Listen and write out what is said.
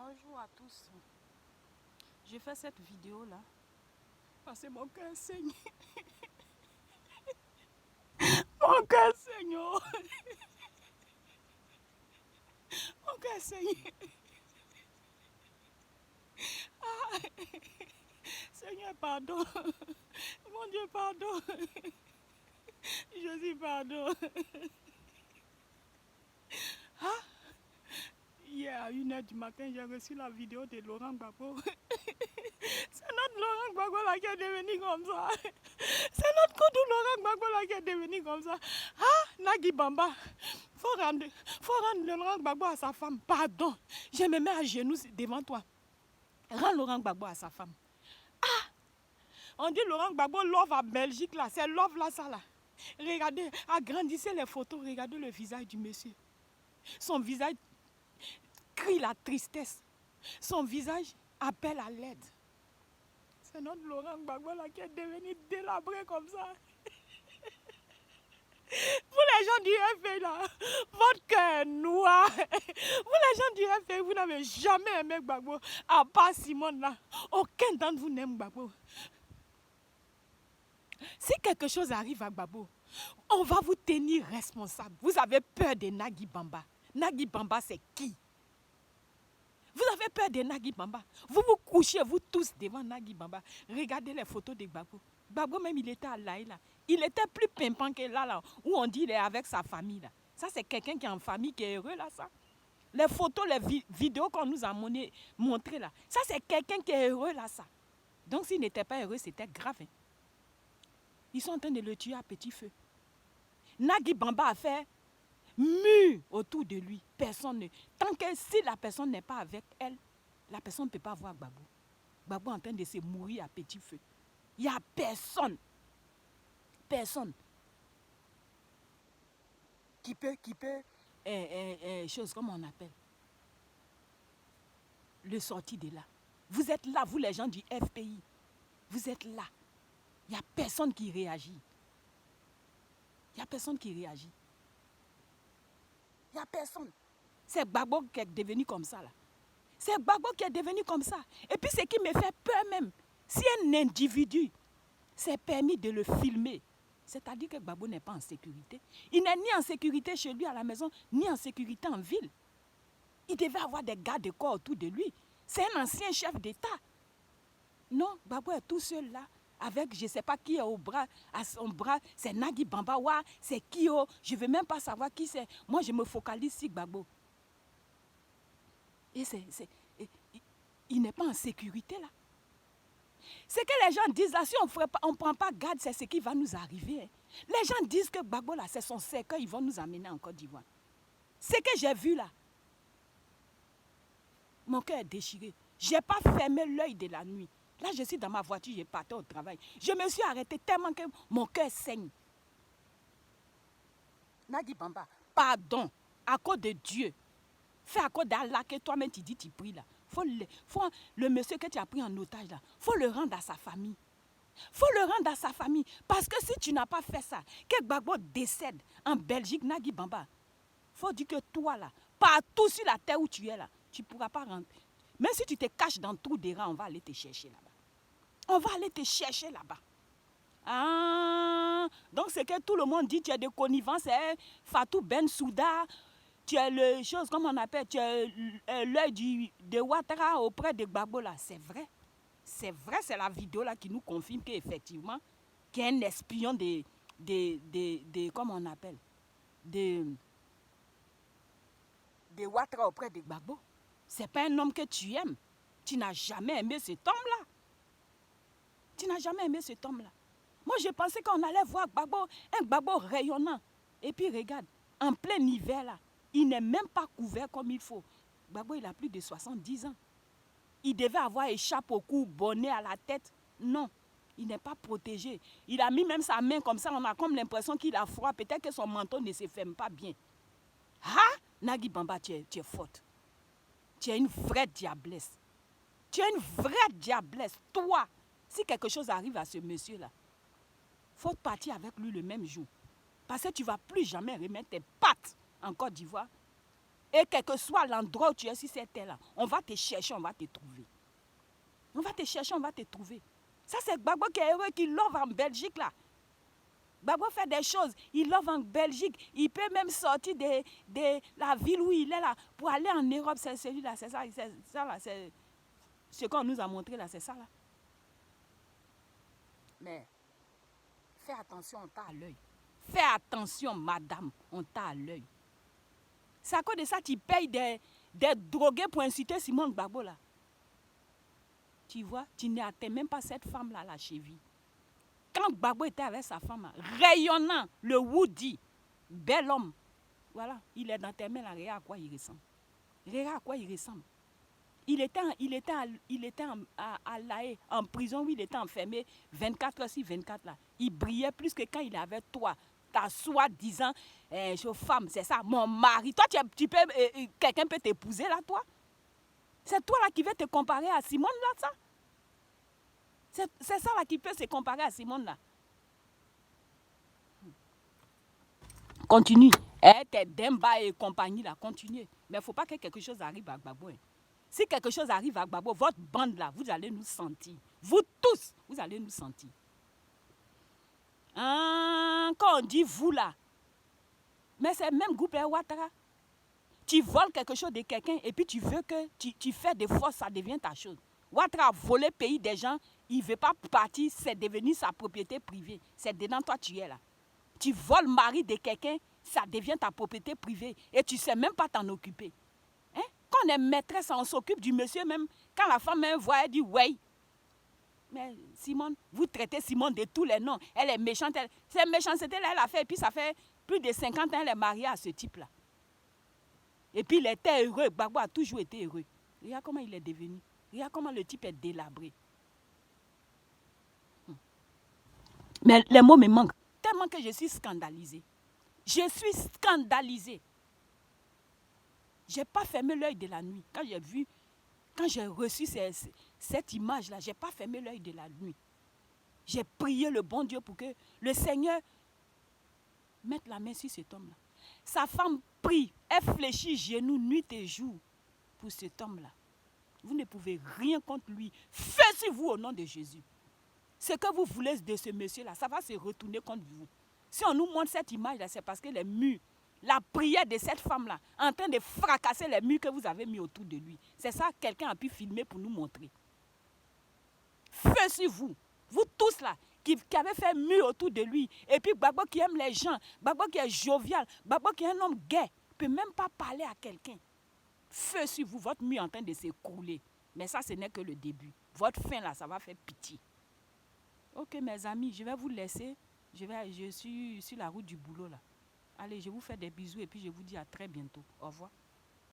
Bonjour à tous. J'ai fait cette vidéo là parce que mon cœur saigne. Mon cœur saigne. Oh. Mon cœur saigne. Ah. Seigneur, pardon. Mon Dieu, pardon. Jésus, pardon. Ah. Hier à 1h du matin, j'ai reçu la vidéo de Laurent Gbagbo. C'est notre Laurent Gbagbo là qui est devenu comme ça. C'est notre Koudou Laurent Gbagbo là qui est devenu comme ça. Ah, Nagui Bamba. Faut rendre Laurent Gbagbo à sa femme. Pardon. Je me mets à genoux devant toi. Rends Laurent Gbagbo à sa femme. Ah, on dit Laurent Gbagbo love à Belgique là. C'est love là, ça là. Regardez, agrandissez les photos. Regardez le visage du monsieur. Son visage crie la tristesse. Son visage appelle à l'aide. C'est notre Laurent Gbagbo là qui est devenu délabré comme ça. Vous les gens du FPI là, votre cœur est noir. Vous les gens du FPI, vous n'avez jamais aimé Gbagbo. À part Simone là, aucun d'entre vous n'aime Gbagbo. Si quelque chose arrive à Gbagbo, on va vous tenir responsable. Vous avez peur de Nagui Bamba. Nagui Bamba, c'est qui? Vous avez peur de Nagui Bamba. Vous vous couchez, vous tous, devant Nagui Bamba. Regardez les photos de Gbagbo. Gbagbo même, il était à Laïla. Il était plus pimpant que là, où on dit qu'il est avec sa famille. Là. Ça, c'est quelqu'un qui est en famille, qui est heureux, là, ça. Les photos, les vidéos qu'on nous a montrées, là. Ça, c'est quelqu'un qui est heureux, là, ça. Donc, s'il n'était pas heureux, c'était grave. Hein. Ils sont en train de le tuer à petit feu. Nagui Bamba a fait mur autour de lui. Personne ne... Tant que si la personne n'est pas avec elle, la personne ne peut pas voir Gbagbo. Gbagbo est en train de se mourir à petit feu. Il n'y a personne. Personne. Qui peut chose, comment on appelle, le sortir de là. Vous êtes là, vous les gens du FPI. Vous êtes là. Il n'y a personne qui réagit. Il n'y a personne qui réagit. Il n'y a personne. C'est Gbagbo qui est devenu comme ça là. C'est Gbagbo qui est devenu comme ça. Et puis ce qui me fait peur même, si un individu s'est permis de le filmer, c'est-à-dire que Gbagbo n'est pas en sécurité. Il n'est ni en sécurité chez lui à la maison, ni en sécurité en ville. Il devait avoir des gardes corps autour de lui. C'est un ancien chef d'État. Non, Gbagbo est tout seul là, avec je ne sais pas qui est au bras, à son bras, c'est Nagui Bamba, c'est qui, je ne veux même pas savoir qui c'est. Moi, je me focalise sur Gbagbo. Et il n'est pas en sécurité là. Ce que les gens disent là, si on ne prend pas garde, c'est ce qui va nous arriver. Hein. Les gens disent que Gbagbo là, c'est son cercueil, ils vont nous amener en Côte d'Ivoire. Ce que j'ai vu là, mon cœur est déchiré. Je n'ai pas fermé l'œil de la nuit. Là, je suis dans ma voiture, je partais au travail. Je me suis arrêtée tellement que mon cœur saigne. Nagui Bamba, pardon, à cause de Dieu. Fais à cause d'Allah que toi-même tu dis tu pries là. Faut le monsieur que tu as pris en otage là, faut le rendre à sa famille. Faut le rendre à sa famille. Parce que si tu n'as pas fait ça, que Gbagbo décède en Belgique, Nagui Bamba, faut dire que toi là, partout sur la terre où tu es là, tu ne pourras pas rentrer. Même si tu te caches dans le trou des rats, on va aller te chercher là-bas. On va aller te chercher là-bas. Ah, donc c'est que tout le monde dit tu es de connivence, hein? Fatou Bensouda, tu es le chose, comme on appelle, tu es l'œil de Ouattara auprès de Gbagbo là. C'est vrai. C'est vrai, c'est la vidéo là qui nous confirme qu'effectivement, qu'il y a un espion de comment on appelle, de Ouattara auprès de Gbagbo. C'est pas un homme que tu aimes. Tu n'as jamais aimé cet homme-là. Tu n'as jamais aimé cet homme-là. Moi, je pensais qu'on allait voir Gbagbo, un Gbagbo rayonnant. Et puis, regarde, en plein hiver, là, il n'est même pas couvert comme il faut. Gbagbo, il a plus de 70 ans. Il devait avoir écharpe au cou, bonnet à la tête. Non, il n'est pas protégé. Il a mis même sa main comme ça, on a comme l'impression qu'il a froid. Peut-être que son menton ne se ferme pas bien. Ah, Nagui Bamba, tu es forte. Tu es une vraie diablesse. Tu es une vraie diablesse. Toi, si quelque chose arrive à ce monsieur-là, il faut partir avec lui le même jour. Parce que tu ne vas plus jamais remettre tes pattes en Côte d'Ivoire. Et quel que soit l'endroit où tu es sur cette terre-là, on va te chercher, on va te trouver. On va te chercher, on va te trouver. Ça, c'est Gbagbo qui est heureux, qui love en Belgique, là. Gbagbo fait des choses. Il love en Belgique. Il peut même sortir de la ville où il est, là, pour aller en Europe. C'est celui-là, c'est ça, là, c'est ce qu'on nous a montré, là, c'est ça, là. Mais, fais attention, on t'a à l'œil. Fais attention, madame, on t'a à l'œil. C'est à cause de ça que tu payes des drogués pour inciter Simone Gbagbo, là. Tu vois, tu n'atteins même pas cette femme-là, la cheville. Quand Gbagbo était avec sa femme, là, rayonnant, le Woody, bel homme, voilà, il est dans tes mains, là, regarde à quoi il ressemble. Regarde à quoi il ressemble. Il était à La Haye, en prison où il était enfermé 24 heures sur 24, là. Il brillait plus que quand il avait toi. Ta soi-disant femme, c'est ça, mon mari. Toi, quelqu'un peut t'épouser là, toi. C'est toi là qui veux te comparer à Simone là, ça. C'est ça là qui peut se comparer à Simone là. Continue. Tes Demba et compagnie là, continuez. Mais il ne faut pas que quelque chose arrive à Gbagbo. Si quelque chose arrive à Gbagbo, votre bande là, vous allez nous sentir. Vous tous, vous allez nous sentir. Quand on dit vous là, mais c'est même groupe Ouattara. Tu voles quelque chose de quelqu'un et puis tu veux que tu fais des forces, ça devient ta chose. Ouattara a volé le pays des gens, il ne veut pas partir, c'est devenu sa propriété privée. C'est dedans toi tu es là. Tu voles le mari de quelqu'un, ça devient ta propriété privée et tu ne sais même pas t'en occuper. Hein? Quand on est maîtresse, on s'occupe du monsieur même. Quand la femme même voit, elle dit ouais. Mais Simone, vous traitez Simone de tous les noms. Elle est méchante. Cette méchanceté-là, elle a fait, et puis ça fait plus de 50 ans, elle est mariée à ce type-là. Et puis il était heureux. Gbagbo a toujours été heureux. Regarde comment il est devenu. Regarde comment le type est délabré. Mais les mots me manquent. Tellement que je suis scandalisée. Je suis scandalisée. Je n'ai pas fermé l'œil de la nuit. Quand j'ai reçu cette image-là, je n'ai pas fermé l'œil de la nuit. J'ai prié le bon Dieu pour que le Seigneur mette la main sur cet homme-là. Sa femme prie, elle fléchit genoux nuit et jour pour cet homme-là. Vous ne pouvez rien contre lui. Faites sur vous au nom de Jésus. Ce que vous voulez de ce monsieur-là, ça va se retourner contre vous. Si on nous montre cette image-là, c'est parce que les murs, la prière de cette femme-là, en train de fracasser les murs que vous avez mis autour de lui. C'est ça que quelqu'un a pu filmer pour nous montrer. Feu sur vous. Vous tous là, qui avez fait mur autour de lui. Et puis Gbagbo qui aime les gens, Gbagbo qui est jovial, Gbagbo qui est un homme gai, ne peut même pas parler à quelqu'un. Feu sur vous, votre mur est en train de s'écrouler. Mais ça, ce n'est que le début. Votre fin là, ça va faire pitié. Ok mes amis, je vais vous laisser. Je suis sur la route du boulot là. Allez, je vous fais des bisous et puis je vous dis à très bientôt. Au revoir.